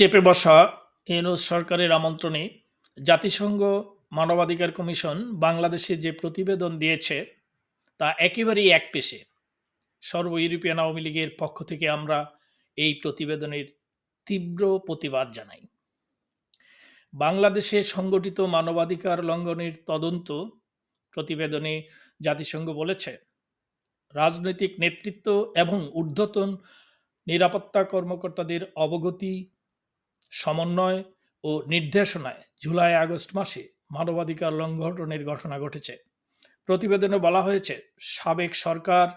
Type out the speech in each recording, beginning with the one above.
চেপে বসা ইউনূস সরকারের আমন্ত্রণে জাতিসংঘ মানবাধিকার কমিশন বাংলাদেশে যে প্রতিবেদন দিয়েছে তা একেবারেই একপেশে। সর্ব ইউরোপিয়ান আওয়ামী লীগের পক্ষ থেকে আমরা এই প্রতিবেদনের তীব্র প্রতিবাদ জানাই। বাংলাদেশে সংগঠিত মানবাধিকার লঙ্ঘনের তদন্ত প্রতিবেদনে জাতিসংঘ বলেছে, রাজনৈতিক নেতৃত্ব এবং ঊর্ধ্বতন নিরাপত্তা কর্মকর্তাদের অবগতি, সমন্বয় ও নির্দেশনায় জুলাই-আগস্ট মাসে মানবাধিকার লঙ্ঘনের ঘটনা ঘটেছে। প্রতিবেদনে বলা হয়েছে, সাবেক সরকার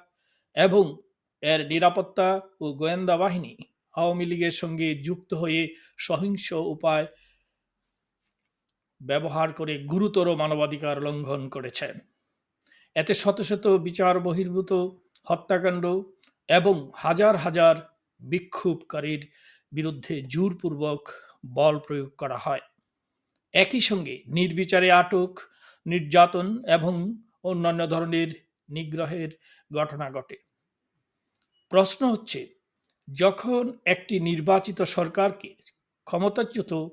এবং এর নিরাপত্তা ও গোয়েন্দা বাহিনী আওয়ামী লীগের সঙ্গে যুক্ত হয়ে সহিংস উপায় ব্যবহার করে গুরুতর মানবাধিকার লঙ্ঘন করেছে। এতে শত শত বিচার বহির্ভূত হত্যাকাণ্ড এবং হাজার হাজার বিক্ষোভকারীর বিরুদ্ধে জোরপূর্বক বল প্রয়োগ করা হয়। একই সঙ্গে নির্বিচারে আটক, নির্যাতন এবং অন্যান্য ধরনের নিগ্রহের ঘটনা ঘটে। প্রশ্ন হচ্ছে, যখন একটি নির্বাচিত সরকারকে ক্ষমতাচ্যুত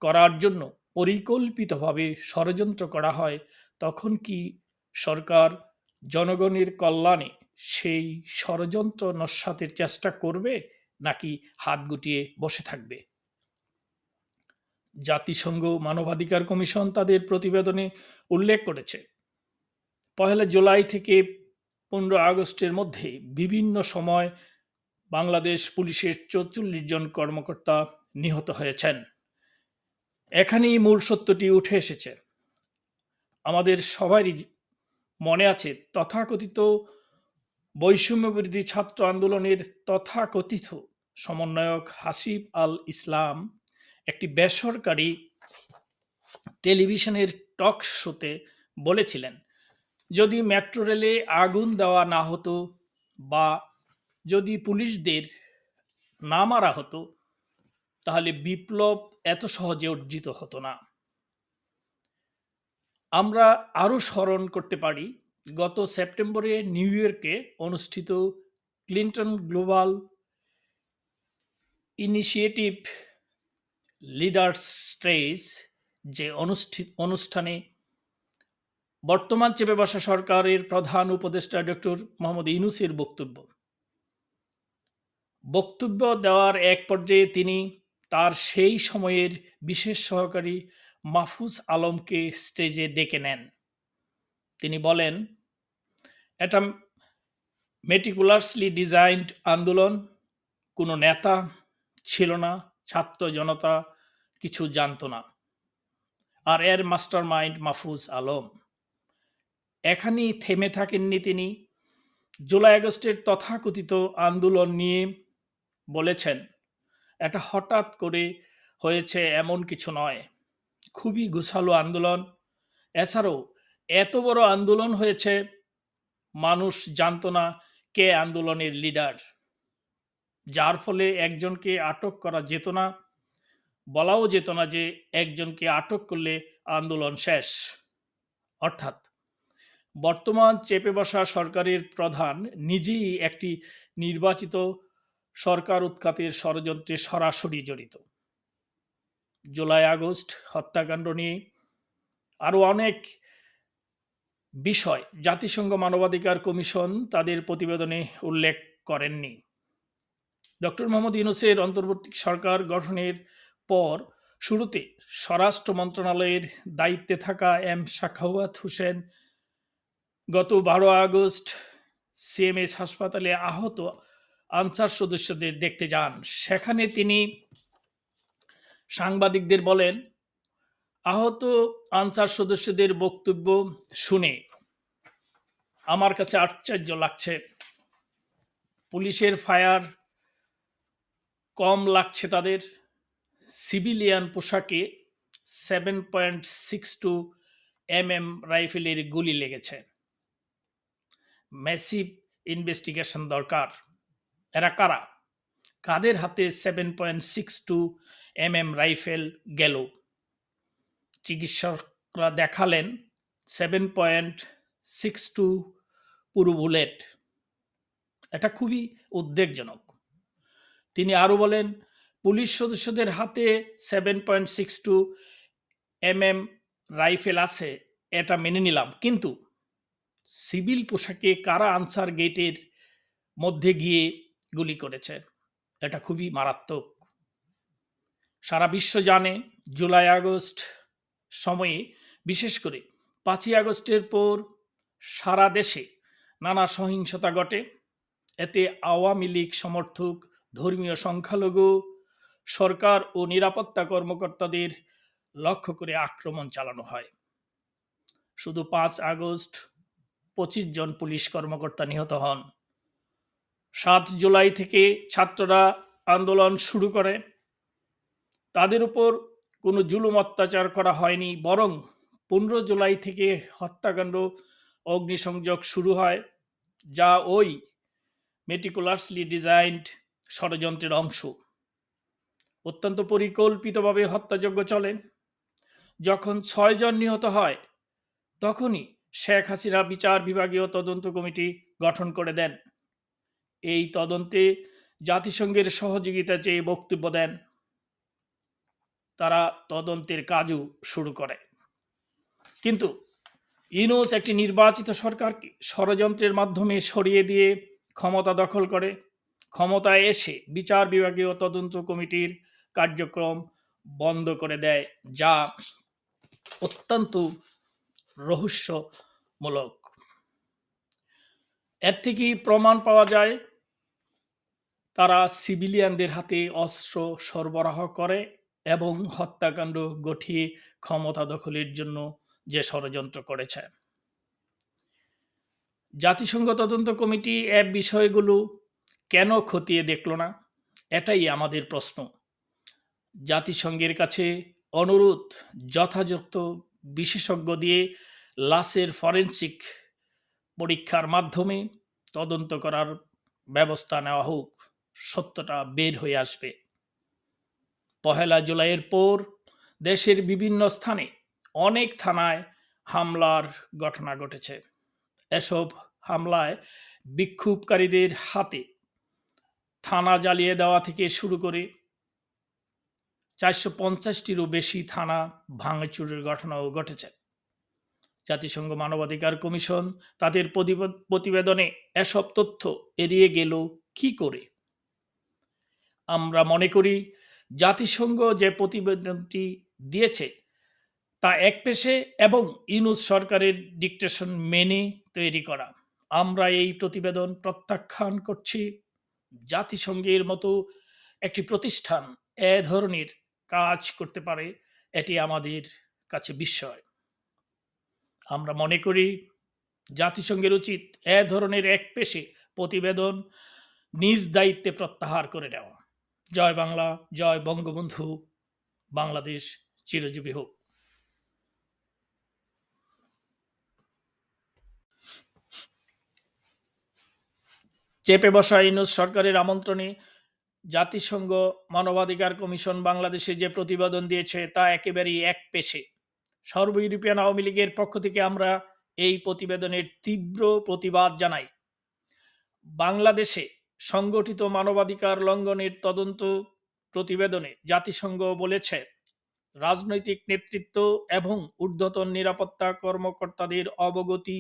করার জন্য পরিকল্পিতভাবে ষড়যন্ত্র করা হয়, তখন কি সরকার জনগণের কল্যাণে সেই ষড়যন্ত্র নস্যাতের চেষ্টা করবে, নাকি হাত গুটিয়ে বসে থাকবে? জাতিসংঘ মানবাধিকার কমিশন তাদের প্রতিবেদনে উল্লেখ করেছে, ১ জুলাই থেকে ১৫ আগস্টের মধ্যে বিভিন্ন সময় বাংলাদেশ পুলিশের ৪৪ জন কর্মকর্তা নিহত হয়েছেন। এখানেই মূল সত্যটি উঠে এসেছে। আমাদের সবারই মনে আছে, তথাকথিত বৈষম্যবিরোধী ছাত্র আন্দোলনের তথাকথিত সমন্বয়ক হাসিব আল ইসলাম একটি বেসরকারি টেলিভিশনের টক শোতে বলেছিলেন, যদি মেট্রো রেলে আগুন দেওয়া না হতো বা যদি পুলিশদের না মারা হতো, তাহলে বিপ্লব এত সহজে অর্জিত হতো না। আমরা আরও স্মরণ করতে পারি, গত সেপ্টেম্বরে নিউ ইয়র্কে অনুষ্ঠিত Clinton global initiative leaders stage যে অনুষ্ঠানে বর্তমান চেপে বসা সরকারের প্রধান উপদেষ্টা ডক্টর মোহাম্মদ ইউনূসের বক্তব্য দেওয়ার এক পর্যায়ে তিনি তার সেই সময়ের বিশেষ সহকারী মাহফুজ আলমকে স্টেজে ডেকে নেন। তিনি বলেন, এটা মেটিকুলাসলি ডিজাইনড আন্দোলন, কোনো নেতা ছিল না, ছাত্র জনতা কিছু জানতো না, আর এর মাস্টার মাইন্ড মাহফুজ আলম। এখানেই থেমে থাকেননি তিনি। জুলাই আগস্টের তথাকথিত আন্দোলন নিয়ে বলেছেন, এটা হঠাৎ করে হয়েছে এমন কিছু নয়, খুবই গোছালো আন্দোলন। এছাড়াও এত বড় আন্দোলন হয়েছে, মানুষ জানতো না কে আন্দোলনের লিডার, যার ফলে একজনকে আটক করা যেত না, বলাও যেত না যে একজনকে আটক করলে আন্দোলন শেষ। অর্থাৎ বর্তমান চেপে বসা সরকারের প্রধান নিজেই একটি নির্বাচিত সরকার উৎখাতের ষড়যন্ত্রে সরাসরি জড়িত। জুলাই আগস্ট হত্যাকাণ্ড নিয়ে আরও অনেক বিষয় জাতিসংঘ মানবাধিকার কমিশন তাদের প্রতিবেদনে উল্লেখ করেননি। ডক্টর মোহাম্মদ ইউনূসের অন্তর্বর্তী সরকার গঠনের পর শুরুতে স্বরাষ্ট্র মন্ত্রণালয়ের দায়িত্বে থাকা এম সাখাওয়াত হোসেন গত ১২ আগস্ট সিএমএইচ হাসপাতালে আহত আনসার সদস্যদের দেখতে যান। সেখানে তিনি সাংবাদিকদের বলেন, আহত আনসার সদস্যদের বক্তব্য শুনে আমার কাছে আশ্চর্য লাগছে। পুলিশের ফায়ার কম লাগছে তাদের। সিভিলিয়ান পোশাকে 7.62 mm রাইফেলের গুলি লেগেছে। ম্যাসিভ ইনভেস্টিগেশন দরকার। এরা কারা? কাদের হাতে 7.62 mm রাইফেল গেল? চিকিৎসকরা দেখালেন 7.62 পুরো বুলেট। এটা খুবই উদ্বেগজনক। তিনি আরও বলেন, পুলিশ সদস্যদের হাতে 7.62 mm রাইফেল আছে, এটা মেনে নিলাম, কিন্তু সিভিল পোশাকে কারা আনসার গেটের মধ্যে গিয়ে গুলি করেছে? এটা খুবই মারাত্মক। সারা বিশ্ব জানে জুলাই আগস্ট সময়ে, বিশেষ করে 5ই আগস্টের পর সারা দেশে নানা সহিংসতা ঘটে। এতে আওয়ামী লীগ সমর্থক, ধর্মীয় সংখ্যালঘু, সরকার ও নিরাপত্তা কর্মকর্তাদের লক্ষ্য করে আক্রমণ চালানো হয়। শুধু 5 আগস্ট 25 জন পুলিশ কর্মকর্তা নিহত হন। 7 জুলাই থেকে ছাত্ররা আন্দোলন শুরু করে। তাদের উপর কোনো জুলুম অত্যাচার করা হয়নি, বরং 15 জুলাই থেকে হত্যাকাণ্ড, অগ্নিসংযোগ শুরু হয়, যা ওই মেটিকুলাসলি ডিজাইনড ষড়যন্ত্রের অংশ। অত্যন্ত পরিকল্পিতভাবে হত্যাযজ্ঞ চলে। যখন 6 জন নিহত হয়, তখনই শেখ হাসিনা বিচার বিভাগীয় তদন্ত কমিটি গঠন করে দেন। এই তদন্তে জাতিসংঘের সহযোগিতা চেয়ে বক্তব্য দেন। তারা তদন্তের কাজও শুরু করে। কিন্তু ইউনূস একটি নির্বাচিত সরকারকে ষড়যন্ত্রের মাধ্যমে সরিয়ে দিয়ে ক্ষমতা দখল করে। ক্ষমতায় এসে বিচার বিভাগীয় তদন্ত কমিটির কার্যক্রম বন্ধ করে দেয়, যা অত্যন্ত রহস্যমূলক। এর থেকেই প্রমাণ পাওয়া যায় তারা সিভিলিয়ানদের হাতে অস্ত্র সরবরাহ করে এবং হত্যাকাণ্ড ঘটিয়ে ক্ষমতা দখলের জন্য যে ষড়যন্ত্র করেছে। জাতিসংঘ তদন্ত কমিটি এই বিষয়গুলো কেন খতিয়ে দেখল না? এটাই আমাদের প্রশ্ন। জাতিসংঘের কাছে অনুরোধ, যথাযথ বিশেষজ্ঞ দিয়ে লাশের ফরেনসিক পরীক্ষার মাধ্যমে তদন্ত করার ব্যবস্থা নেওয়া হোক। সত্যটা বের হয়ে আসবে। 1 জুলাইয়ের পর দেশের বিভিন্ন স্থানে অনেক থানায় হামলার ঘটনা ঘটেছে। এসব হামলায় বিক্ষোভকারীদের হাতে থানা জ্বালিয়ে দেওয়া থেকে শুরু করে 450টিরও বেশি থানা ভাঙচুরের ঘটনাও ঘটেছে। জাতিসংঘ মানবাধিকার কমিশন তাদের প্রতিবেদনে এসব তথ্য এড়িয়ে গেল কি করে? আমরা মনে করি জাতিসংঘ যে প্রতিবেদনটি দিয়েছে তা একপেশে এবং ইউনূস সরকারের ডিকটেশন মেনে তৈরি করা। আমরা এই প্রতিবেদন প্রত্যাখ্যান করছি। জাতিসংঘের মতো একটি প্রতিষ্ঠান এ ধরনের কাজ করতে পারে, এটি আমাদের কাছে বিস্ময়। আমরা মনে করি জাতিসংঘের উচিত এ ধরনের একপেশে প্রতিবেদন নিজ দায়িত্বে প্রত্যাহার করে নেওয়া। জয় বাংলা, জয় বঙ্গবন্ধু, বাংলাদেশ চিরজীবী হোক। চেপে বসা ইউনূস সরকারের আমন্ত্রণে জাতিসংঘ মানবাধিকার কমিশন বাংলাদেশে যে প্রতিবেদন দিয়েছে তা একেবারেই একপেশে। সর্ব ইউরোপিয়ান আওয়ামী লীগের পক্ষ থেকে আমরা এই প্রতিবেদনের তীব্র প্রতিবাদ জানাই। বাংলাদেশে সংগঠিত মানবাধিকার লঙ্ঘনের তদন্ত প্রতিবেদনে জাতিসংঘ বলেছে, রাজনৈতিক নেতৃত্ব এবং ঊর্ধ্বতন নিরাপত্তা কর্মকর্তাদের অবগতি,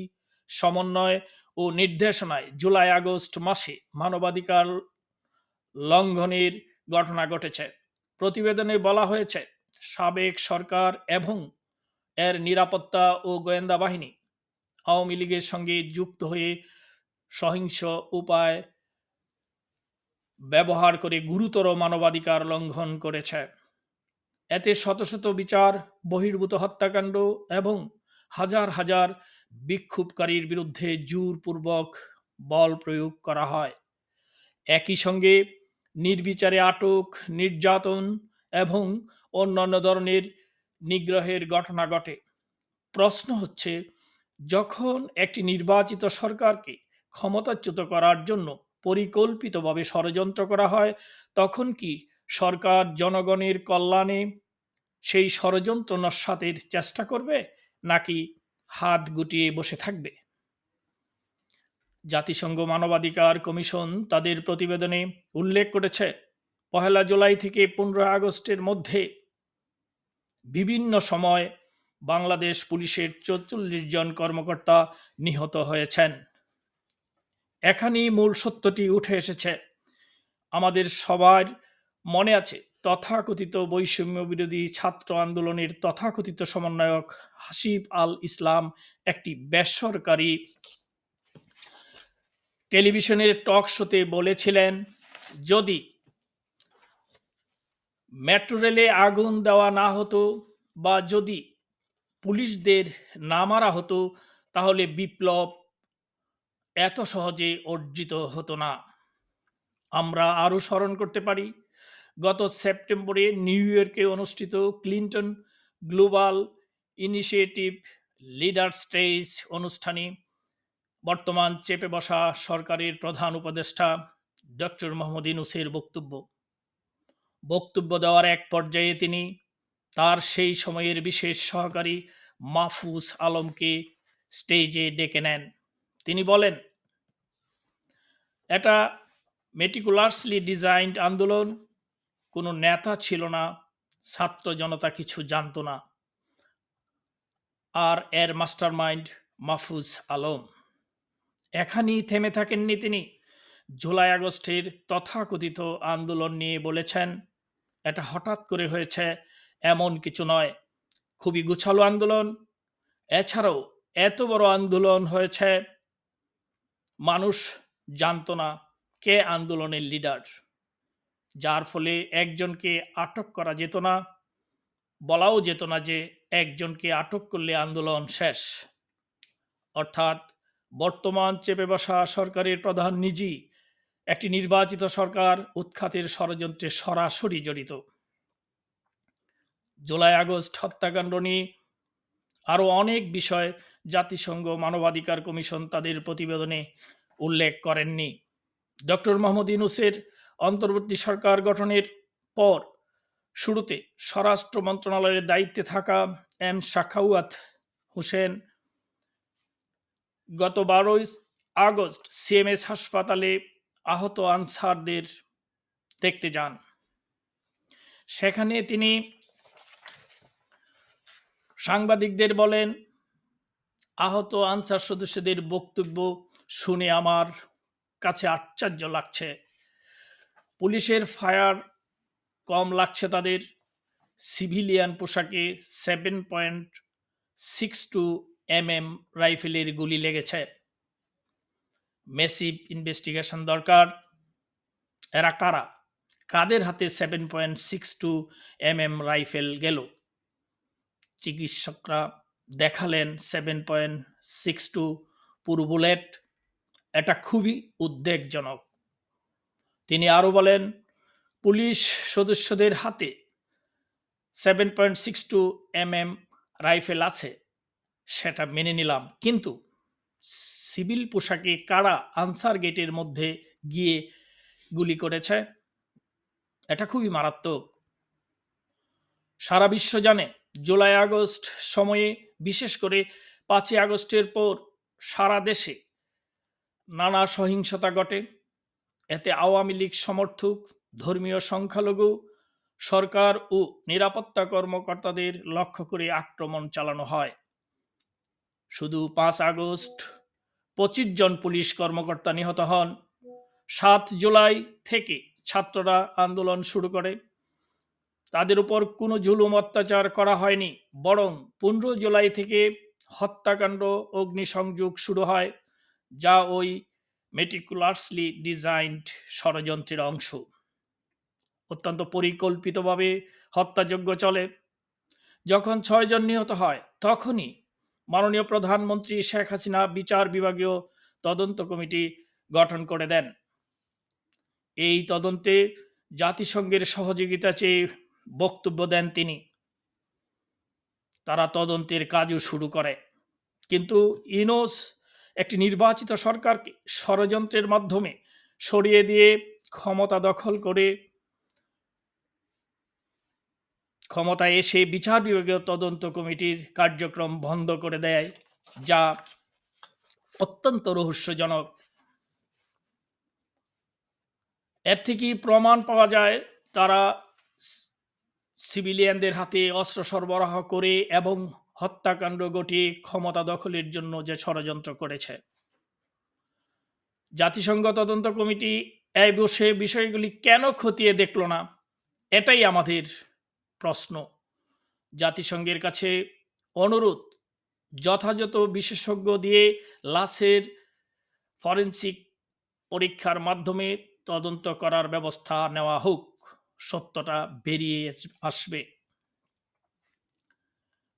সমন্বয় ও নির্দেশনায় জুলাই আগস্ট মাসে মানবাধিকার লঙ্ঘনের ঘটনা ঘটেছে। প্রতিবেদনে বলা হয়েছে, সাবেক সরকার এবং এর নিরাপত্তা ও গোয়েন্দা বাহিনী আওয়ামী লীগের সঙ্গে যুক্ত হয়ে সহিংস উপায় ব্যবহার করে গুরুতর মানবাধিকার লঙ্ঘন করেছে। এতে শত শত বিচার বহির্ভূত হত্যাকাণ্ড এবং হাজার হাজার বিক্ষোভকারীর বিরুদ্ধে জোরপূর্বক বল প্রয়োগ করা হয়। একই সঙ্গে নির্বিচারে আটক, নির্যাতন এবং অন্যান্য ধরনের নিগ্রহের ঘটনা ঘটে। প্রশ্ন হচ্ছে, যখন একটি নির্বাচিত সরকারকে ক্ষমতাচ্যুত করার জন্য পরিকল্পিতভাবে ষড়যন্ত্র করা হয়, তখন কি সরকার জনগণের কল্যাণে সেই ষড়যন্ত্র নস্যাতের চেষ্টা করবে, নাকি হাত গুটিয়ে বসে থাকবে? জাতিসংঘ মানবাধিকার কমিশন তাদের প্রতিবেদনে উল্লেখ করেছে, 1 জুলাই থেকে 15 আগস্টের মধ্যে বিভিন্ন সময় বাংলাদেশ পুলিশের 44 জন কর্মকর্তা নিহত হয়েছেন। এখানেই মূল সত্যটি উঠে এসেছে। আমাদের সবার মনে আছে তথাকথিত বৈষম্য বিরোধী ছাত্র আন্দোলনের তথাকথিত সমন্বয়ক হাসিব আল ইসলাম একটি বেসরকারি টেলিভিশনের টক শোতে বলেছিলেন, যদি মেট্রো রেলে আগুন দেওয়া না হতো বা যদি পুলিশদের না মারা হতো তাহলে বিপ্লব এত সহজে অর্জিত হতো না। আমরা আরও স্মরণ করতে পারি গত সেপ্টেম্বরে নিউ ইয়র্কে অনুষ্ঠিত Clinton global initiative leader stage অনুষ্ঠানে বর্তমান চেপে বসা সরকারের প্রধান উপদেষ্টা ডক্টর মোহাম্মদ ইউনূসের বক্তব্য দেওয়ার এক পর্যায়ে তিনি তার সেই সময়ের বিশেষ সহকারী মাহফুজ আলমকে স্টেজে ডেকে নেন। তিনি বলেন, এটা মেটিকুলাসলি ডিজাইনড আন্দোলন, কোনো নেতা ছিল না, ছাত্র জনতা কিছু জানত না, আর এর মাস্টারমাইন্ড মাহফুজ আলম। এখানেই থেমে থাকেননি তিনি। জুলাই আগস্টের তথাকথিত আন্দোলন নিয়ে বলেছেন, এটা হঠাৎ করে হয়েছে এমন কিছু নয়, খুবই গুছালো আন্দোলন। এছাড়াও এত বড় আন্দোলন হয়েছে, মানুষ জানত না কে আন্দোলনের লিডার, যার ফলে একজনকে আটক করা যেত না, বলাও যেত না যে একজনকে আটক করলে আন্দোলন শেষ। অর্থাৎ বর্তমান চেপে বসা সরকারের প্রধান নিজেই একটি নির্বাচিত সরকার উৎখাতের ষড়যন্ত্রে সরাসরি জড়িত। জুলাই আগস্ট হত্যাকাণ্ড নিয়ে আরও অনেক বিষয় জাতিসংঘ মানবাধিকার কমিশন তাদের প্রতিবেদনে উল্লেখ করেননি। ডক্টর মোহাম্মদ ইউনূসের অন্তর্বর্তী সরকার গঠনের পর শুরুতে স্বরাষ্ট্র মন্ত্রণালয়ের দায়িত্বে থাকা এম সাখাওয়াত হোসেন গত 12 আগস্ট সিএমএস হাসপাতালে আহত আনসারদের দেখতে যান। সেখানে তিনি সাংবাদিকদের বলেন, আহত আনসার সদস্যদের বক্তব্য শুনে আমার কাছে আশ্চর্য লাগছে। পুলিশের ফায়ার কম লাগছে তাদের। সিভিলিয়ান পোশাকে 7.62 mm রাইফেলের গুলি লেগেছে। মেসিভ ইনভেস্টিগেশন দরকার। এরা কারা? কাদের হাতে 7.62 mm রাইফেল গেল? চিকিৎসকরা দেখালেন 7.62 পুরো বুলেট। এটা খুবই উদ্বেগজনক। তিনি আরও বলেন, পুলিশ সদস্যদের হাতে 7.62 mm রাইফেল আছে, সেটা মেনে নিলাম, কিন্তু সিভিল পোশাকে কারা আনসার গেটের মধ্যে গিয়ে গুলি করেছে? এটা খুবই মারাত্মক। সারা বিশ্ব জানে জুলাই আগস্ট সময়ে, বিশেষ করে 5 আগস্টের পর সারা দেশে নানা সহিংসতা ঘটে। এতে আওয়ামী লীগ সমর্থক, ধর্মীয় সংখ্যালঘু, সরকার ও নিরাপত্তা কর্মকর্তাদের লক্ষ্য করে আক্রমণ চালানো হয়। শুধু 5 আগস্ট 25 জন পুলিশ কর্মকর্তা নিহত হন। 7 জুলাই থেকে ছাত্ররা আন্দোলন শুরু করে, তাদের উপর কোনো জুলুম অত্যাচার করা হয়নি, বরং 15 জুলাই থেকে হত্যাকাণ্ড, অগ্নিসংযোগ শুরু হয়, যা ওই মেটিকুলাসলি ডিজাইনড ষড়যন্ত্রের অংশ। অত্যন্ত পরিকল্পিতভাবে হত্যাযজ্ঞ চলে। যখন 6 জন নিহত হয়, তখনই মাননীয় প্রধানমন্ত্রী শেখ হাসিনা বিচার বিভাগীয় তদন্ত কমিটি গঠন করে দেন। এই তদন্তে জাতিসংঘের সহযোগিতা চেয়ে বক্তব্য দেন তিনি। তারা তদন্তের কাজও শুরু করে। কিন্তু ইউনূস একটি নির্বাচিত সরকারকে ষড়যন্ত্রের মাধ্যমে সরিয়ে দিয়ে ক্ষমতা দখল করে ক্ষমতায় এসে বিচার বিভাগীয় তদন্ত কমিটির কার্যক্রম বন্ধ করে দেয়, যা অত্যন্ত রহস্যজনক। এর থেকেই প্রমাণ পাওয়া যায় তারা সিভিলিয়ানদের হাতে অস্ত্র সরবরাহ করে এবং হত্যাকাণ্ড ঘটিয়ে ক্ষমতা দখলের জন্য যে ষড়যন্ত্র করেছে। জাতিসংঘ তদন্ত কমিটি এই বসে বিষয়গুলি কেন খতিয়ে দেখল না, এটাই আমাদের প্রশ্ন। জাতিসংঘের কাছে অনুরোধ, যথাযথ বিশেষজ্ঞ দিয়ে লাশের ফরেনসিক পরীক্ষার মাধ্যমে তদন্ত করার ব্যবস্থা নেওয়া হোক, সত্যটা বেরিয়ে আসবে।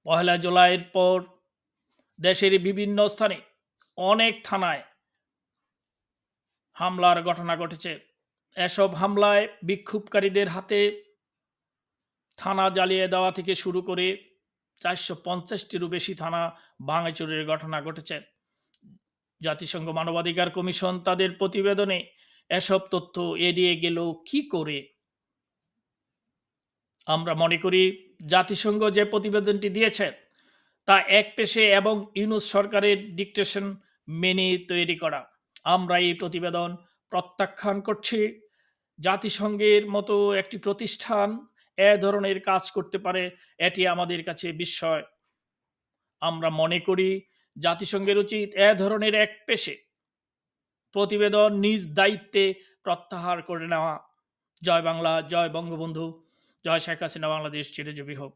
১ জুলাইয়ের পর দেশের বিভিন্ন স্থানে অনেক থানায় হামলার ঘটনা ঘটেছে। এসব হামলায় বিক্ষোভকারীদের হাতে থানা জ্বালিয়ে দেওয়া থেকে শুরু করে ৪৫০টিরও বেশি থানা ভাঙচুরের ঘটনা ঘটেছে। জাতিসংঘ মানবাধিকার কমিশন তাদের প্রতিবেদনে এসব তথ্য এড়িয়ে গেল কি করে? আমরা মনে করি জাতিসংঘ যে প্রতিবেদনটি দিয়েছে তা একপেশে এবং ইউনূস সরকারের ডিকটেশন মেনে তৈরি করা। আমরা এই প্রতিবেদন প্রত্যাখ্যান করছি। জাতিসংঘের মতো একটি প্রতিষ্ঠান এ ধরনের কাজ করতে পারে, এটি আমাদের কাছে বিস্ময়। আমরা মনে করি জাতিসংঘের উচিত এ ধরনের একপেশে প্রতিবেদন নিজ দায়িত্বে প্রত্যাহার করে নেওয়া। জয় বাংলা, জয় বঙ্গবন্ধু, জয় শেখ হাসিনা, বাংলাদেশ চিরজীবী হোক।